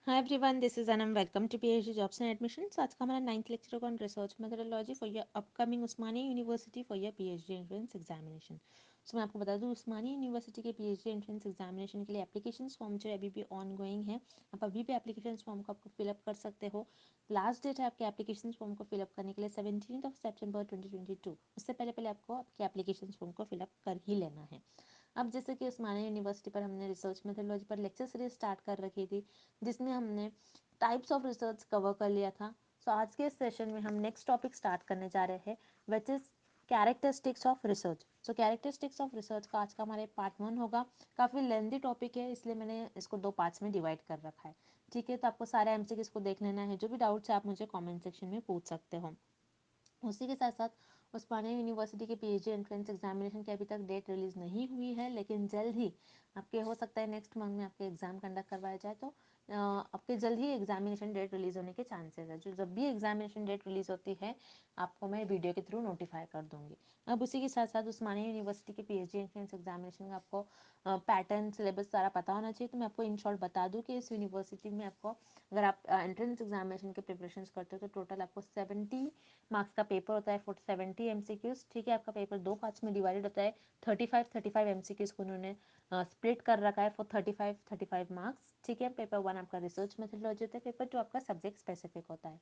Hi everyone, this is Anam. Welcome to PhD jobs and admissions. आज का हमारा 9th lecture होगा on research methodology for your upcoming Osmania University for your PhD entrance examination. So मैं आपको बता दूं, Osmania University के पीएचडी एंट्रेंस एग्जामिनेशन के लिए एप्लीकेशन फॉर्म जो अभी भी ऑन गोइंग है। आप अभी भी एप्लीकेशन फॉर्म को आपको फिलअप कर सकते हो। लास्ट डेट है आपके एप्लीकेशन फॉर्म को फिलअप करने के लिए 17 सितंबर 2022। उससे पहले पहले आपको आपके एप्लीकेशन फॉर्म को फिलअप कर ही लेना है। अब जैसे कि उस्मानिया यूनिवर्सिटी पर हमने रिसर्च मेथोडोलॉजी पर लेक्चर सीरीज स्टार्ट कर रखी थी, जिसमें हमने टाइप्स ऑफ रिसर्च कवर कर लिया था। सो आज के इस सेशन में हम नेक्स्ट टॉपिक स्टार्ट करने जा रहे हैं, which is characteristics of research. So characteristics of research का आज का हमारे पार्ट 1 होगा। काफ़ी लेंथी टॉपिक है, इसलिए मैंने इसको 2 पार्ट्स में डिवाइड कर रखा है। ठीक है, तो आपको सारे एमसीक्यूज को देख लेना है। जो भी डाउट्स है आप मुझे कमेंट सेक्शन में पूछ सकते हो। उसी के साथ साथ उस्मानिया यूनिवर्सिटी के पीएचडी एंट्रेंस एग्जामिनेशन की अभी तक डेट रिलीज नहीं हुई है, लेकिन जल्द ही आपके हो सकता है नेक्स्ट मंथ में आपके एग्जाम कंडक्ट करवाया जाए, तो आपके जल्द ही एग्जामिनेशन डेट रिलीज होने के चांसेस है। जो जब भी एग्जामिनेशन डेट रिलीज होती है, आपको मैं वीडियो के थ्रू नोटिफाई कर दूंगी। अब उसी के साथ साथ उस्मानिया यूनिवर्सिटी के पीएचडी एंट्रेंस एग्जामिनेशन का आपको पैटर्न सिलेबस सारा पता होना चाहिए। तो मैं आपको इन शॉर्ट बता दूं कि इस यूनिवर्सिटी में आपको, अगर आप एंट्रेंस एग्जामिनेशन के प्रिपरेशन करते हो, तो टोटल आपको 70 मार्क्स का पेपर होता है फॉर 70 एमसीक्यूज। ठीक है, आपका पेपर 2 पार्ट्स में डिवाइडेड होता है। 35 एमसीक्यूज को उन्होंने स्प्लिट कर रखा है फॉर 35 मार्क्स। ठीक है, पेपर 1 आपका रिसर्च मेथोडोलॉजी होता है, पेपर 2 आपका सब्जेक्ट स्पेसिफिक होता है।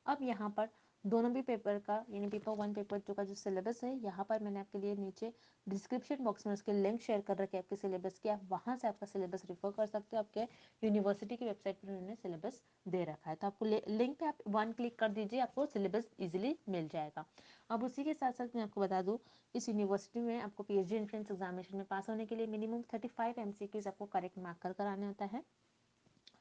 अब यहाँ पर दोनों भी पेपर का, यानी पेपर 1 पेपर 2 का जो सिलेबस है, यहाँ पर मैंने आपके लिए नीचे डिस्क्रिप्शन बॉक्स में उसके लिंक शेयर कर रखे हैं आपके सिलेबस के। आप वहाँ से आपका सिलेबस रेफर कर सकते हो। आपके यूनिवर्सिटी की वेबसाइट पर उन्होंने सिलेबस दे रखा है, तो आपको लिंक पे आप 1 क्लिक कर दीजिए, आपको सिलेबस इजीली मिल जाएगा। अब उसी के साथ साथ मैं आपको बता दूं, इस यूनिवर्सिटी में आपको पीएचडी एंट्रेंस एग्जामिनेशन में पास होने के लिए मिनिमम 35 एमसीक्यूज आपको करेक्ट मार्क कर कराने होता है।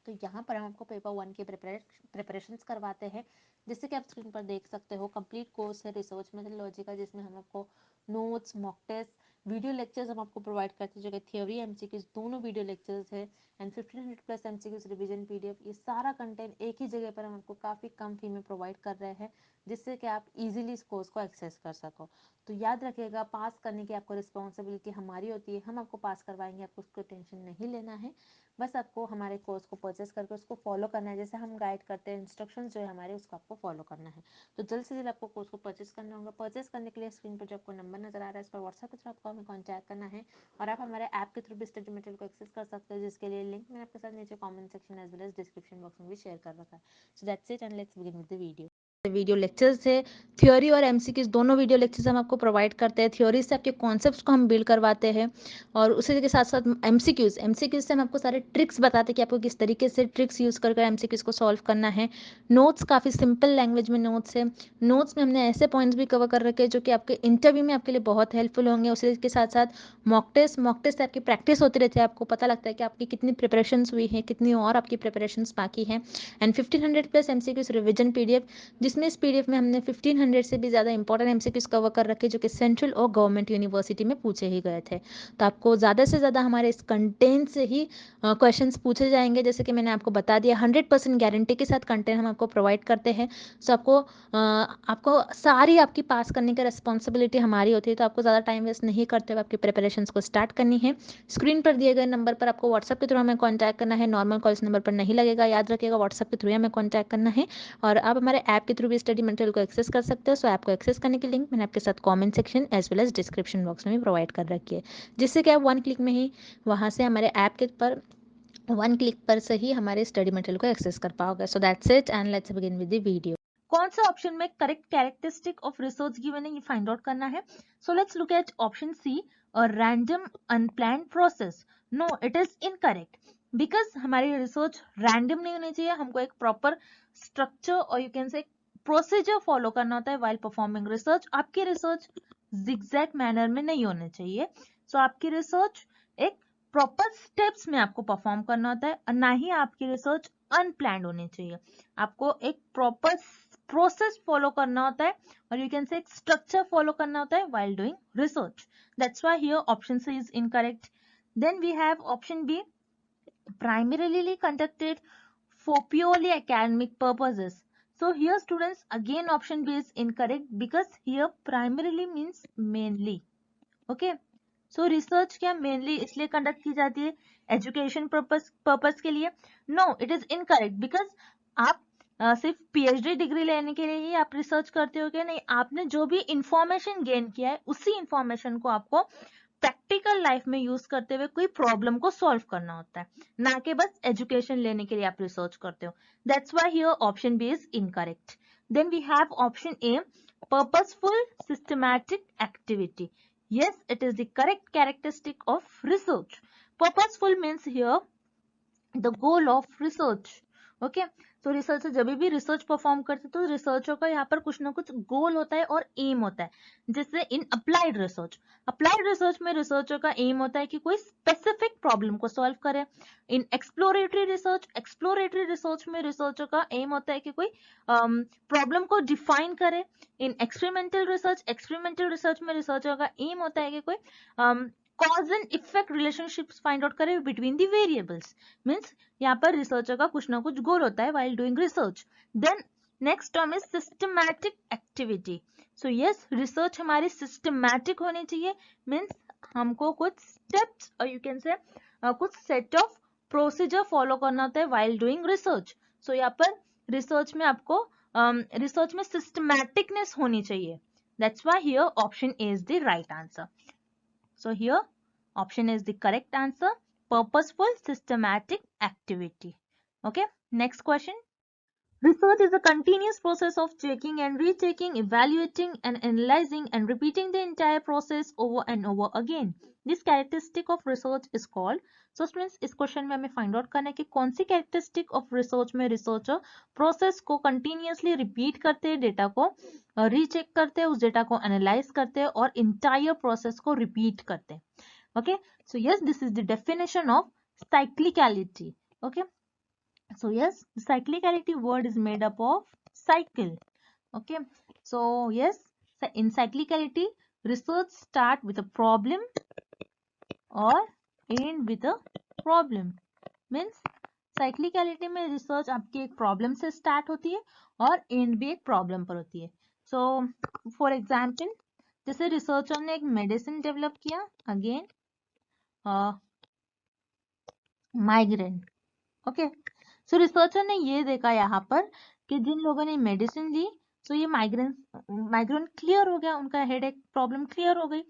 तो यहाँ पर हम आपको पेपर 1 के प्रिपरेशंस करवाते हैं। जैसे कि आप स्क्रीन पर देख सकते हो, कंप्लीट कोर्स है रिसर्च मेथोडोलॉजी का, जिसमें हम आपको notes, mock test, video lectures हम आपको प्रोवाइड करते हैं, जो कि थ्योरी एमसीक्यूज दोनों वीडियो लेक्चर्स है, and 1500 plus MCQs revision PDF. ये सारा कंटेंट एक ही जगह पर हम आपको काफ़ी कम फी में प्रोवाइड कर रहे हैं, जिससे कि आप इजीली इस कोर्स को एक्सेस कर सको। तो याद रखिएगा, पास करने की आपको रिस्पॉन्सिबिलिटी हमारी होती है। हम आपको पास करवाएंगे, आपको उसको टेंशन नहीं लेना है। बस आपको हमारे कोर्स को परचेस करके उसको फॉलो करना है। जैसे हम गाइड करते हैं, इंस्ट्रक्शंस जो है हमारे, उसको आपको फॉलो करना है। तो जल्द से जल्द आपको कोर्स को परचेस करना होगा। परचेस करने के लिए स्क्रीन पर जो आपको नंबर नजर आ रहा है, इस पर व्हाट्सएप के थ्रू आपको हमें कॉन्टैक्ट करना है, और आप हमारे ऐप के थ्रू भी स्टडी मटेरियल को एक्सेस कर सकते हो, जिसके लिए लिंक मैंने आपके साथ नीचे comment section as well as description box में भी शेयर कर रखा है। So that's it, and let's begin with the video. Video lectures है, थ्योरी और एमसीक्यूज दोनों वीडियो लेक्चर्स हम आपको प्रोवाइड करते हैं। थ्योरी से आपके कॉन्सेप्ट्स को हम बिल्ड करवाते हैं, और उसी के साथ साथ एमसीक्यूज से हम आपको सारे ट्रिक्स बताते हैं कि आपको किस तरीके से ट्रिक्स यूज़ कर एमसीक्यूज को सॉल्व करना है। नोट्स काफ़ी सिंपल लैंग्वेज में नोट्स है। नोट्स में हमने ऐसे पॉइंट्स भी कवर कर रखे हैं जो कि आपके इंटरव्यू में आपके लिए बहुत हेल्पफुल होंगे। उसी के साथ साथ मॉक टेस्ट से आपकी प्रैक्टिस होती रहती है, आपको पता लगता है कि आपकी कितनी प्रिपरेशंस हुई है, कितनी और आपकी प्रिपरेशंस बाकी हैं। And 1500 plus MCQs revision PDF, जिसमें इस पीडीएफ में हमने 1500 से भी ज़्यादा इंपॉर्टेंट एमसीक्यूज कवर कर रखे, जो कि सेंट्रल और गवर्नमेंट यूनिवर्सिटी में पूछे ही गए थे। तो आपको ज़्यादा से ज़्यादा हमारे इस कंटेंट से ही क्वेश्चंस पूछे जाएंगे। जैसे कि मैंने आपको बता दिया, 100% गारंटी के साथ कंटेंट हम आपको प्रोवाइड करते हैं। सो आपको सारी आपकी पास करने की रिस्पॉन्सिबिलिटी हमारी होती है। तो आपको ज़्यादा टाइम वेस्ट नहीं करते हुए आपकी प्रिपरेशन को स्टार्ट करनी है। स्क्रीन पर दिए गए नंबर पर आपको व्हाट्सएप के थ्रू हमें कॉन्टैक्ट करना है। नॉर्मल कॉल्स नंबर पर नहीं लगेगा, याद रखिएगा, व्हाट्सएप के थ्रू हमें कॉन्टैक्ट करना है। और आप हमारे ऐप के थ्रू भी स्टडी मटेरियल को एक्सेस कर सकते हो। सो ऐप को एक्सेस करने की लिंक मैंने आपके साथ comment section as well as description box में भी प्रोवाइड कर रखी है, जिससे कि आप 1 क्लिक में ही वहाँ से हमारे ऐप के पर 1 क्लिक पर से ही हमारे स्टडी मटेरियल को एक्सेस कर पाओगे। So that's it, and let's begin with the video. कौन सा ऑप्शन में correct characteristic of research given है, ये फाइंड आउट करना है। So let's look at option C, a random unplanned process. No, it is incorrect, because हमारी research random नहीं होनी चाहिए। हमको एक प्रॉपर स्ट्रक्चर और you can say procedure follow करना होता है वाइल परफॉर्मिंग रिसर्च। आपकी रिसर्च जिगजैग मैनर में नहीं होनी चाहिए। सो आपकी रिसर्च एक प्रॉपर स्टेप्स में आपको परफॉर्म करना होता है, और ना ही आपकी रिसर्च अनप्लान्ड होनी चाहिए। आपको एक प्रॉपर प्रोसेस फॉलो करना होता है, और यू कैन से एक स्ट्रक्चर फॉलो करना होता है while doing research. That's why here option C is incorrect. Then we have option B, primarily conducted for purely academic purposes. So here students, again option B is incorrect, because here primarily means mainly. Okay, so research क्या mainly इसलिए conduct की जाती है education purpose के लिए? No, it is incorrect, because आप सिर्फ PhD degree लेने के लिए ही आप रिसर्च करते हो क्या? नहीं, आपने जो भी इंफॉर्मेशन गेन किया है उसी इंफॉर्मेशन को आपको प्रैक्टिकल लाइफ में यूज करते हुए कोई प्रॉब्लम को सॉल्व करना होता है, ना कि बस एजुकेशन लेने के लिए आप रिसर्च करते हो. That's why here option B is incorrect. Then we have option A, purposeful systematic activity. Yes, it is the correct characteristic of research. Purposeful means here the goal of research. Okay, तो researcher जब भी research perform करते हैं तो researcher का यहाँ पर कुछ ना कुछ गोल होता है और एम होता है. जैसे इन अप्लाइड रिसर्च में रिसर्चर का एम होता है कि कोई स्पेसिफिक प्रॉब्लम को सॉल्व करे. इन एक्सप्लोरेटरी रिसर्च में रिसर्चर का एम होता है कि कोई प्रॉब्लम को डिफाइन करे. इन एक्सपेरिमेंटल रिसर्च में रिसर्चर का एम होता है कि कोई cause and effect relationships find out करे बिटवीन द वेरिएबल्स. मींस यहाँ पर रिसर्चर का कुछ ना कुछ गोल होता है while doing research. Then next term is systematic activity. So yes, research हमारी systematic होनी चाहिए. Means हमको कुछ steps और you can say कुछ set of procedure follow करना होता है while doing research. So यहाँ पर research में आपको research में systematicness होनी चाहिए. That's why here option A is the right answer. So here option is the correct answer. Purposeful systematic activity. Okay, next question. Research is a continuous process of checking and rechecking, evaluating and analyzing and repeating the entire process over and over again. This characteristic of research is called. So students, इस question में हमें find out करना है कि कौन सी characteristic of research में researcher process को continuously repeat करते हैं, डेटा को रीचेक करते हैं, उस डेटा को एनालाइज करते हैं और इंटायर प्रोसेस को रिपीट करते हैं. Okay, so yes, this is the definition of cyclicality. Okay, so yes, the cyclicality word is made up of cycle. Okay, so yes, in cyclicality research start with a problem or end with a problem. Means cyclicality में research आपकी एक problem से start होती है और end भी एक problem पर होती है. So for example, जैसे researcher ने एक medicine develop किया again माइग्रेन. ओके, सो रिसर्चर ने ये देखा यहाँ पर कि जिन लोगों ने मेडिसिन ली तो ये माइग्रेन क्लियर हो गया, उनका हेडेक प्रॉब्लम क्लियर हो गई.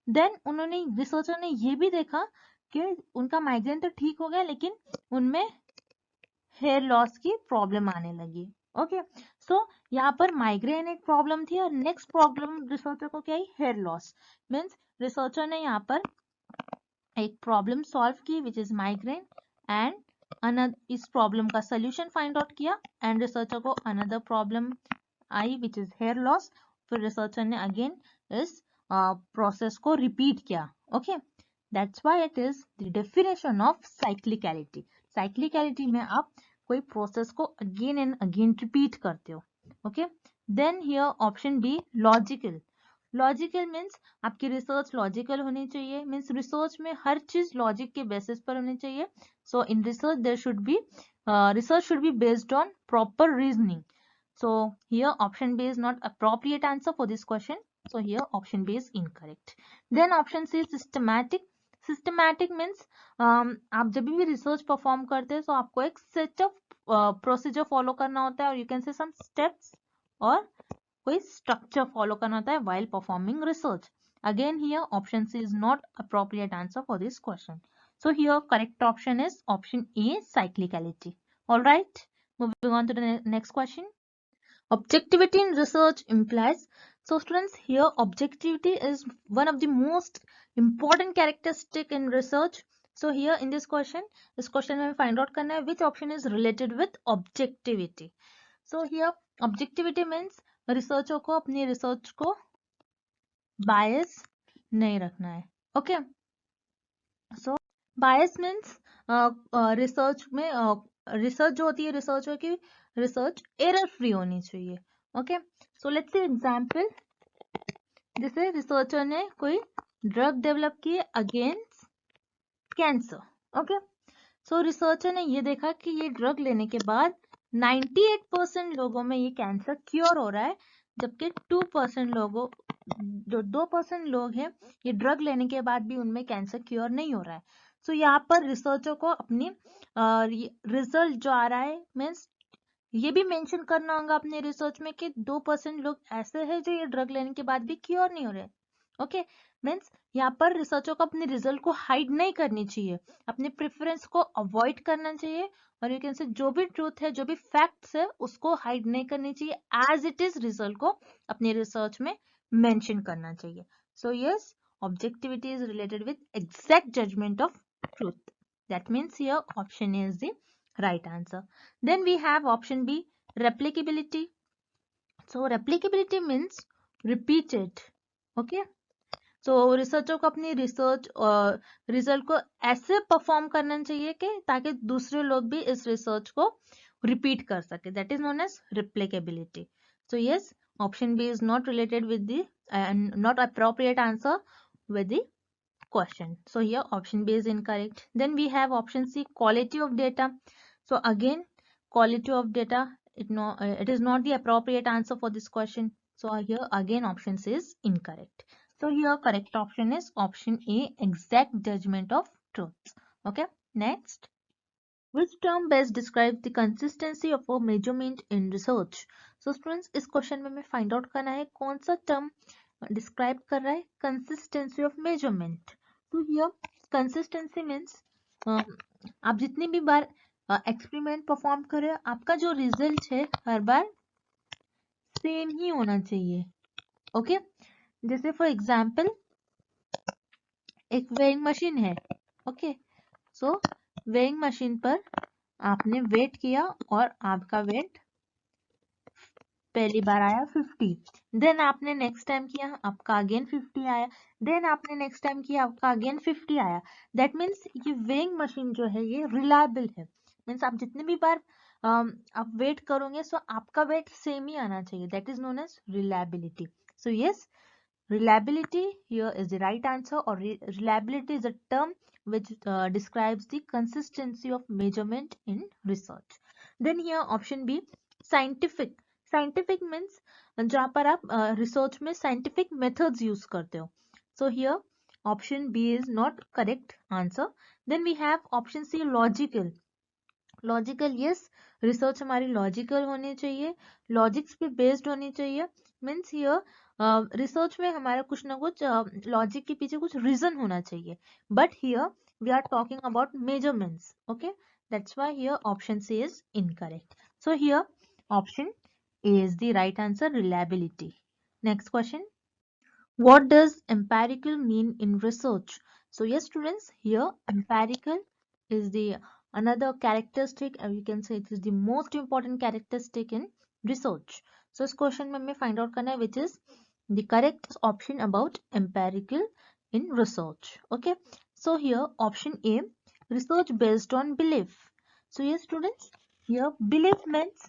देन उन्होंने रिसर्चर ने ये भी देखा कि उनका माइग्रेन तो ठीक हो गया लेकिन उनमें हेयर लॉस की प्रॉब्लम आने लगी. ओके, सो यहाँ पर माइग्रेन एक प्रॉब्लम थी और नेक्स्ट प्रॉब्लम रिसर्चर को क्या आई? Hair loss. मीन्स रिसर्चर ने यहाँ पर एक प्रॉब्लम सॉल्व की विच इज माइग्रेन एंड इस प्रॉब्लम का सोल्यूशन फाइंड आउट किया एंड रिसर्चर को अनदर प्रॉब्लम आई विच इज हेयर लॉस. फिर रिसर्चर ने अगेन इस प्रोसेस को रिपीट किया. Okay, that's why it is the definition of cyclicality. Cyclicality में आप कोई प्रोसेस को अगेन एंड अगेन रिपीट करते हो. Okay, then here option B, logical. Logical means आपकी रिसर्च लॉजिकल होनी चाहिए. मीन्स रिसर्च में हर चीज लॉजिक के बेसिस पर होनी चाहिए. So in research there should be research should be based on proper reasoning. So here option B is not appropriate answer for this question. So here option B is incorrect. Then option C is systematic. Systematic means आप जब भी research perform करते हैं तो आपको एक set of procedure follow करना होता है और यू कैन से सम स्टेप्स और कोई स्ट्रक्चर फॉलो करना होता है while performing research. Again here option C is not appropriate answer for this question. So here correct option is option A, cyclicality. All right, moving on to the next question. Objectivity in research implies. So students, here objectivity is one of the most important characteristic in research. So here in this question में find out करना है which option is related with objectivity. So here objectivity means researcher को अपनी research को बायस नहीं रखना है. Okay, सो बायस means research में रिसर्च जो होती है रिसर्चर की रिसर्च एरर फ्री होनी चाहिए. Okay, so let's see example. जैसे रिसर्चर ने कोई ड्रग डेवलप की अगेंस्ट कैंसर. ओके, सो रिसर्चर ने ये देखा कि ये ड्रग लेने के बाद 98% लोगों में ये कैंसर क्योर हो रहा है जबकि 2% लोगों जो 2% लोग हैं ये ड्रग लेने के बाद भी उनमें कैंसर क्योर नहीं हो रहा है। सो यहाँ पर रिसर्चर को अपनी रिजल्ट जो आ रहा है मीन्स ये भी मेंशन करना होगा अपने रिसर्च में कि 2% लोग ऐसे हैं जो ये ड्रग लेने के बाद भी क्योर नहीं हो रहे। ओके, मीन्स यहाँ पर रिसर्चर को अपने रिजल्ट को हाइड नहीं करनी चाहिए, अपने प्रेफरेंस को अवॉइड करना चाहिए, और यू कैन से जो भी ट्रूथ है, जो भी फैक्ट्स है, उसको हाइड नहीं करनी चाहिए। एज इट इज रिजल्ट को अपने रिसर्च में मेंशन करना चाहिए। So yes, objectivity is related with exact judgment of truth. That means here option A is the right answer. Then we have option B, replicability. So replicability means repeated. Okay. So researcher को अपनी research result को ऐसे perform करना चाहिए कि ताकि दूसरे लोग भी इस रिसर्च को रिपीट कर सके। That is known as replicability. So yes, option B is not related with the not appropriate answer with the question. So here option B is incorrect. Then we have option C, quality of data. So again, quality of data, it is not the appropriate answer for this question. So here again option C is incorrect. So here correct option is option A, exact judgment of truth. Okay, next. Which term best describes the consistency of a measurement in research? So students, इस question में हमें find out करना है कौन सा term describe कर रहा है कंसिस्टेंसी ऑफ मेजरमेंट। तो हियर कंसिस्टेंसी मीन्स आप जितनी भी बार एक्सपेरिमेंट परफॉर्म करें, आपका जो रिजल्ट है हर बार सेम ही होना चाहिए। ओके, जैसे फॉर एग्जांपल एक वेइंग मशीन है। ओके, सो वेइंग मशीन पर आपने वेट किया और आपका वेट पहली बार आया 50, देन आपने नेक्स्ट टाइम किया आपका अगेन 50 आया, देन आपने नेक्स्ट टाइम किया आपका अगेन 50 आया। दैट मीन्स ये वेइंग मशीन जो है ये रिलायबल है। मीन्स आप जितने भी बार आप वेट करोगे सो आपका वेट सेम ही आना चाहिए। That is known as reliability. So yes, reliability here is the right answer, or reliability is a term which describes the consistency of measurement in research. Then here option B, scientific. Scientific means जहाँ पर आप research में scientific methods use करते हो. So here option B is not correct answer. Then we have option C, logical. Logical, yes, research हमारी logical होनी चाहिए, logics पे बेस्ड होनी चाहिए। मीन्स हियर रिसर्च में हमारा कुछ ना कुछ लॉजिक के पीछे कुछ रीजन होना चाहिए, but here we are talking about measurements. Okay, that's why here option C is incorrect. So here option A is the right answer, reliability. Next question, what does empirical mean in research? So yes students, here empirical is the another characteristic, you can say it is the most important characteristic in research. So इस question में हमें find out करना है which is the correct option about empirical in research. Okay, so here option A, research based on belief. So yes students, here belief means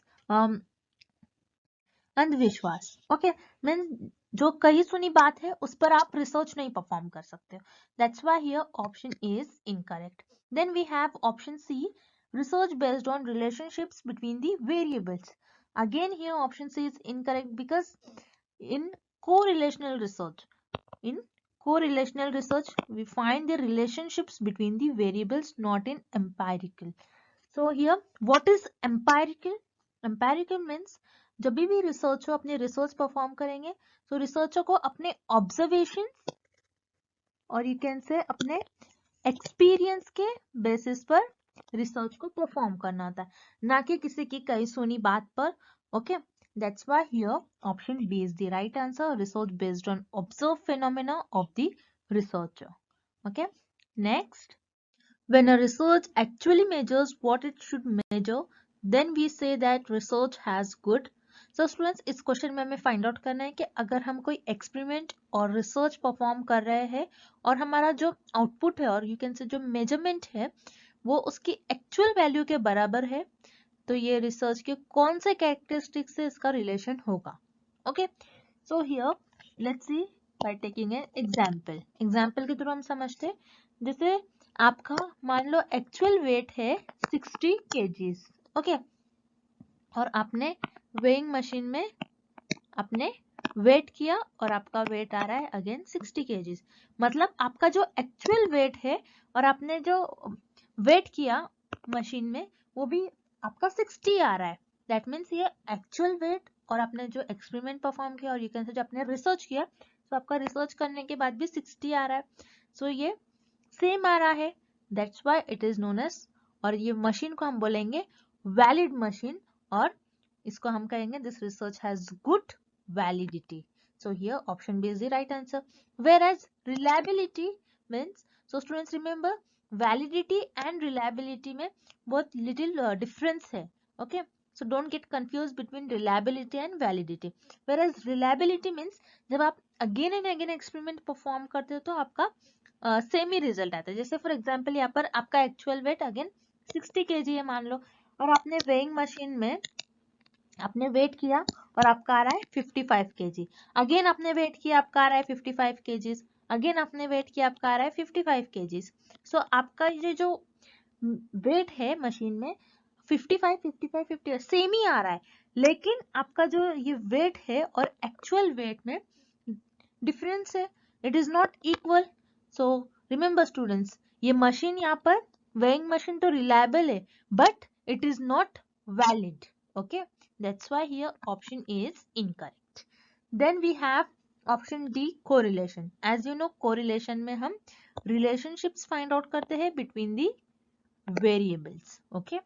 अंधविश्वास। Okay, means जो कही सुनी बात है उस पर आप रिसर्च नहीं परफॉर्म कर सकते हो। That's why here option A is incorrect. Then we have option C, research based on relationships between the variables. Again here option C is incorrect because in co-relational research, in co-relational research we find the relationships between the variables, not in empirical. So here what is empirical? Empirical means जब भी research हो अपने research perform करेंगे तो researcher को अपने observation और you can से अपने एक्सपीरियंस के बेसिस पर रिसर्च को परफॉर्म करना होता है, ना कि किसी की कही सुनी बात पर। Okay, that's why here option B is the right answer, research based on observe phenomena of the researcher. Okay, next, when a research actually measures what it should measure, then we say that research has good. So students, इस question में हमें find out करना है कि अगर हम कोई experiment और रिसर्च परफॉर्म कर रहे हैं और हमारा जो आउटपुट है और यू कैन से जो मेजरमेंट है वो उसकी एक्चुअल वैल्यू के बराबर है, तो ये रिसर्च के कौन से कैरेक्टरिस्टिक से इसका रिलेशन होगा। Okay, so here let's see by taking an example. Example के थ्रू हम समझते हैं, जैसे आपका मान लो एक्चुअल वेट है 60 kgs। ओके, और आपने वेइंग मशीन में आपने वेट किया और आपका वेट आ रहा है अगेन 60 kgs, मतलब आपका जो एक्चुअल वेट है और आपने जो वेट किया मशीन में वो भी आपका 60 आ रहा है। दैट मीन्स ये एक्चुअल वेट और आपने जो एक्सपेरिमेंट परफॉर्म किया और यू कैन से जो आपने रिसर्च किया, तो आपका रिसर्च करने के बाद भी 60 आ रहा है। सो ये सेम आ रहा है, that's why it is known as, और ये मशीन को हम बोलेंगे वैलिड मशीन, और इसको हम कहेंगे this research has good validity. So here option B is the right answer. Whereas reliability means, so students remember validity and reliability में बहुत little difference है. Okay, so don't get confused between reliability and validity. Whereas reliability means जब आप again and again experiment perform करते हो तो आपका same ही result आता है. जैसे फॉर एग्जाम्पल यहाँ पर आपका एक्चुअल वेट अगेन 60 kg है मान लो, और आपने वेइंग मशीन में आपने वेट किया और आपका आ रहा है 55 kg. अगेन आपने वेट किया, आपका आ रहा है 55 kg. अगेन आपने वेट किया, आपका आ रहा है 55 kg. सो आपका ये जो वेट है मशीन में 55 55 50 सेम ही आ रहा है, लेकिन आपका जो ये वेट है और एक्चुअल वेट में डिफरेंस है, it is not equal. So remember students, ये मशीन यहाँ पर वेइंग मशीन तो रिलायबल है but it is not valid. Okay, that's why here option A is incorrect. Then we have option D, correlation. As you know, correlation में हम relationships find out करते हैं between the variables. Okay,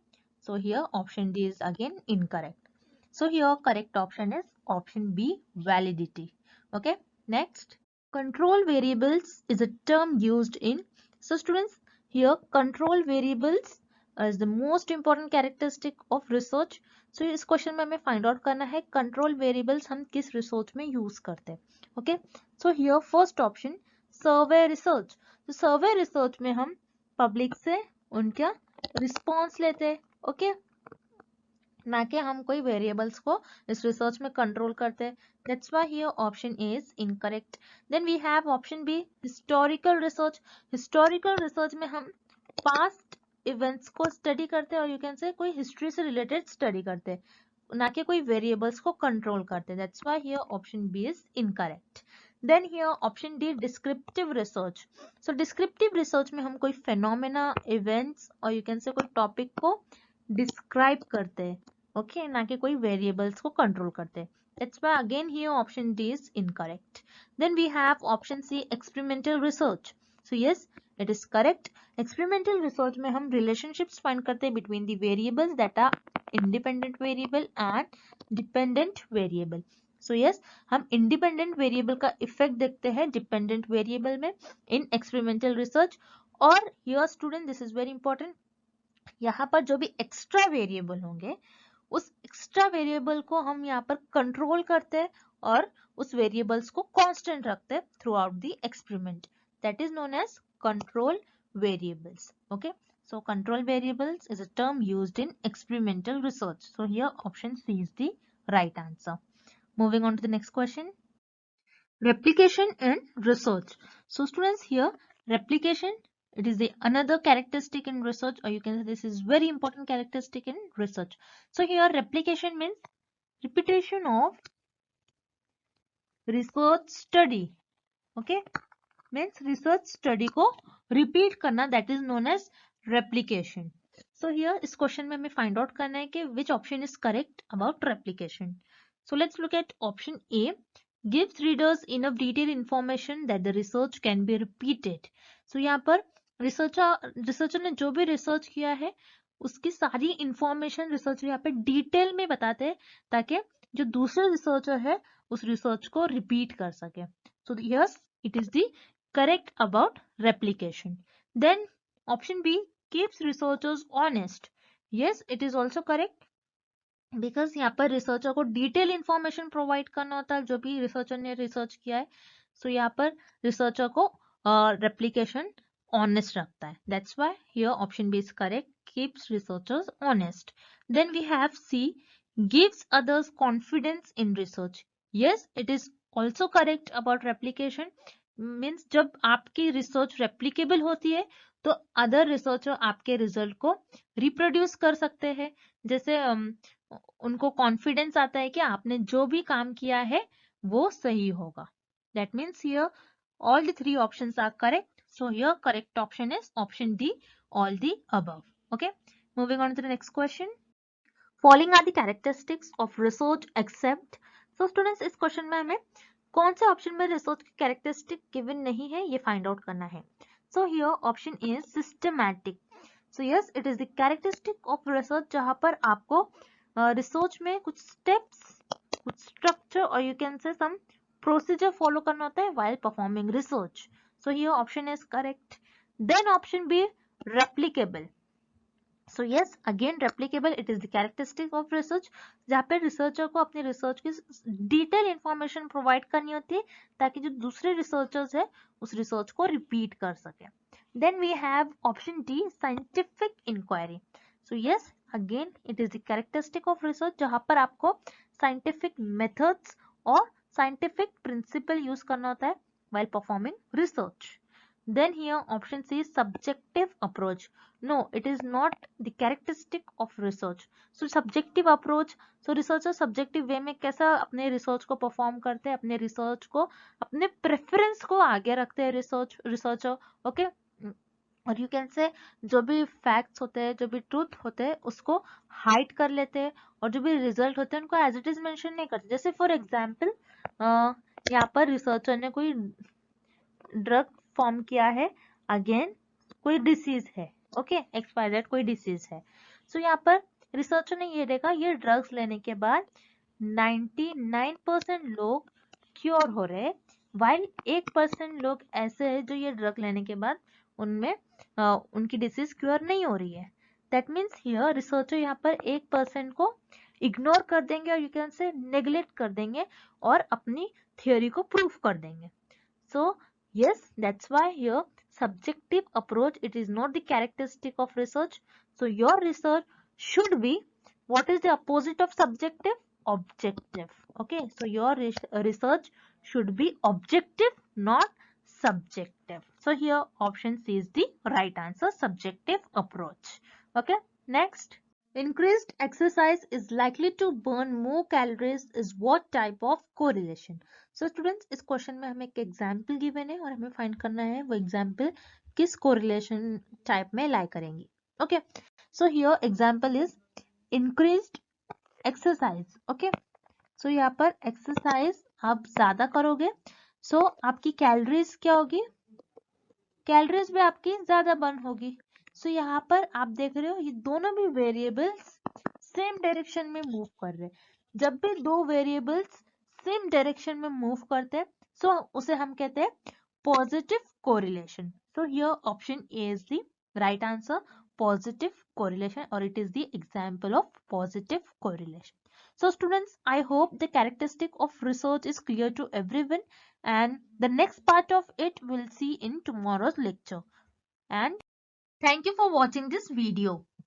so here option D is again incorrect. So here correct option is option B, validity. Okay, next, control variables is a term used in, so students here control variables is the most important characteristic of research. So इस question में हमें find out करना है control variables हम किस research में use करते हैं. Okay, so here first option survey research. तो सर्वे रिसर्च में हम पब्लिक से उनका रिस्पॉन्स लेते हैं. ओके, ना कि हम कोई वेरिएबल्स को इस रिसर्च में कंट्रोल करते हैं. That's why here option A is incorrect. Then we have option B, historical research. Historical research में हम पास्ट इवेंट्स को स्टडी करते हैं और यू कैन से कोई हिस्ट्री से रिलेटेड स्टडी करते हैं, ना कि कोई वेरिएबल्स को कंट्रोल करते हैं. That's why here option B is incorrect. Then here option D, descriptive research. So descriptive research में हम कोई फेनोमेना, इवेंट्स और यू कैन से कोई टॉपिक को डिस्क्राइब करते हैं. ओके, ना कि कोई वेरिएबल्स को कंट्रोल करते हैं. That's why again here option D is incorrect. Then we have option C, experimental research. So yes, it is correct. Experimental research में हम relationships find करते हैं between the variables that are independent variable and dependent variable. So yes, हम independent variable का effect देखते हैं dependent variable में in experimental research. और here student, this is very important, यहाँ पर जो भी एक्स्ट्रा वेरिएबल होंगे उस एक्स्ट्रा वेरिएबल को हम यहाँ पर कंट्रोल करते हैं और उस वेरिएबल्स को कांस्टेंट रखते हैं throughout the experiment. That is known as control variables. Okay, so control variables is a term used in experimental research. So here option C is the right answer. Moving on to the next question, replication in research. So students, here replication, it is the another characteristic in research, or you can say this is very important characteristic in research. So here replication means repetition of research study. Okay, means research study को repeat करना, that is known as replication. So here इस question में हमें find out करना है कि which option is correct about replication. So let's look at option A, gives readers enough detailed information that the research can be repeated. So यहाँ पर researcher ने जो भी रिसर्च किया है उसकी सारी इंफॉर्मेशन रिसर्चर यहाँ पे डिटेल में बताते हैं ताकि जो दूसरे रिसर्चर है उस रिसर्च को रिपीट कर सके. So yes, it is the correct about replication. Then option B, keeps researchers honest. Yes, it is also correct. Because यहाँ पर रिसर्चर को डिटेल इंफॉर्मेशन प्रोवाइड करना होता है जो भी रिसर्चर ने रिसर्च किया है. सो यहाँ पर रिसर्चर को रेप्लिकेशन ऑनेस्ट रखता है. That's why here option B is correct, keeps researchers honest. Then we have C, gives others confidence in research. Yes, it is also correct about replication. Means जब आपकी research replicable होती है तो other researcher आपके result को reproduce कर सकते हैं. जैसे उनको कॉन्फिडेंस आता है कि आपने जो भी काम किया है वो सही होगा. That means here all the three options are correct. So here correct option is option D, all the above. Okay, moving on to the next question. Following are the characteristics of research except. So students, इस question में हमें कौन से option में research की characteristic given नहीं है ये फाइंड आउट करना है. सो here option is systematic. So yes, it is the characteristic of research जहां पर आपको रिसर्च में कुछ स्टेप्स, कुछ स्ट्रक्चर और यू कैन से सम प्रोसीजर फॉलो करना होता है while performing research. So here option is correct. Then option B, replicable. So yes, again replicable, it is the characteristic of research जहाँ पे रिसर्चर को अपने रिसर्च की डिटेल इंफॉर्मेशन प्रोवाइड करनी होती है ताकि जो दूसरे रिसर्चर्स है उस रिसर्च को रिपीट कर सके. Then we have option D, scientific inquiry. So yes, again it is the characteristic of research जहाँ पर आपको scientific methods और scientific principle use करना होता है while performing research. Then here option C is subjective approach. No, it is not the characteristic of research. So subjective approach, so researcher subjective way में कैसा अपने research को perform करते हैं, अपने research को, अपने preference को आगे रखते हैं researcher, okay? और यू कैन से जो भी फैक्ट्स होते हैं, जो भी ट्रूथ होते हैं उसको हाइड कर लेते हैं और जो भी रिजल्ट होते हैं उनको एज इट इज मेंशन नहीं करते. जैसे फॉर एग्जांपल यहाँ पर रिसर्चर ने कोई ड्रग फॉर्म किया है अगेन कोई डिसीज है, ओके, एक्सपायर्ड कोई डिसीज है. सो यहाँ पर रिसर्चर ने ये देखा ये ड्रग्स लेने के बाद 99% लोग क्योर हो रहे, वाइल 1% लोग ऐसे हैं जो ये ड्रग लेने के बाद उनमें उनकी डिसीज क्योर नहीं हो रही है. दैट मीन्स हियर रिसर्चर यहाँ पर 1% को इग्नोर कर देंगे और यू कैन से नेग्लेक्ट कर देंगे और अपनी थियोरी को प्रूफ कर देंगे. सो yes, that's why here subjective approach, it is not the characteristic of research. So your research should be, what is the opposite of subjective? Objective. Okay, so your research should be objective, not subjective. So here option C is the right answer, subjective approach. Okay, next. Increased exercise is likely to burn more calories is what type of correlation? So students, इस question में हमें एक example given है और हमें find करना है वो एग्जाम्पल किस कोरिलेशन टाइप में लाई करेंगी. Okay, so here example is increased exercise. Okay, so यहाँ पर एक्सरसाइज आप ज्यादा करोगे सो आपकी कैलोरीज क्या होगी, कैलोरीज भी आपकी ज्यादा बर्न होगी. सो यहाँ पर आप देख रहे हो ये दोनों भी वेरिएबल्स सेम डायरेक्शन में मूव कर रहे हैं. जब भी दो वेरिएबल्स सेम डायरेक्शन में मूव करते हैं सो उसे हम कहते हैं positive correlation. So here option A is the right answer, positive correlation, और it is the example of positive correlation. So students, I hope the characteristic of research is clear to everyone, and the next part of it we'll see in tomorrow's lecture. And thank you for watching this video.